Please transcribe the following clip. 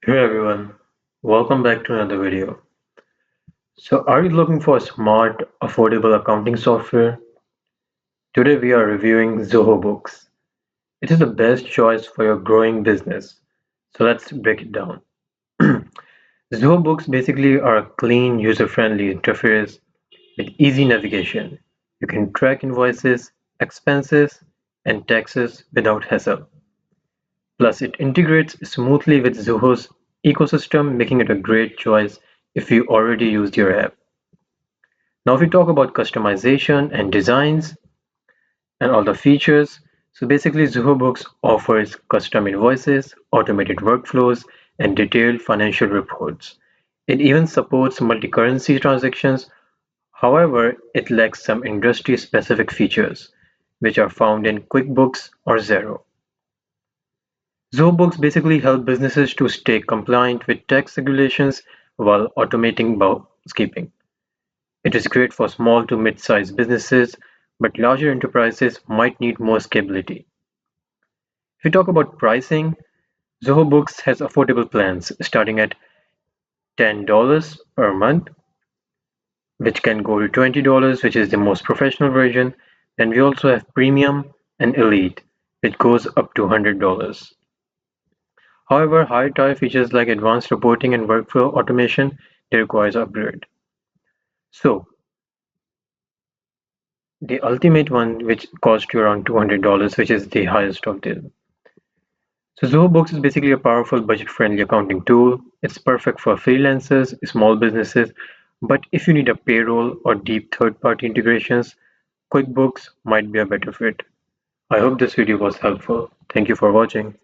Hey everyone, welcome back to another video. So, are you looking for smart, affordable accounting software? Today we are reviewing Zoho Books. It is the best choice for your growing business. So, let's break it down. Zoho Books basically are a clean, user-friendly interface with easy navigation. You can track invoices, expenses, and taxes without hassle. Plus, it integrates smoothly with Zoho's ecosystem, making it a great choice if you already used your app. Now, if we talk about customization and designs and all the features, so basically Zoho Books offers custom invoices, automated workflows, and detailed financial reports. It even supports multi-currency transactions. However, it lacks some industry-specific features, which are found in QuickBooks or Xero. Zoho Books basically help businesses to stay compliant with tax regulations while automating bookkeeping. It is great for small to mid-sized businesses, but larger enterprises might need more scalability. If we talk about pricing, Zoho Books has affordable plans starting at $10 per month, which can go to $20, which is the most professional version. And we also have Premium and Elite, which goes up to $100. However, higher tier features like advanced reporting and workflow automation, they requires upgrade. So, the ultimate one, which costs you around $200, which is the highest of them. So Zoho Books is basically a powerful budget-friendly accounting tool. It's perfect for freelancers, small businesses, but if you need a payroll or deep third-party integrations, QuickBooks might be a better fit. I hope this video was helpful. Thank you for watching.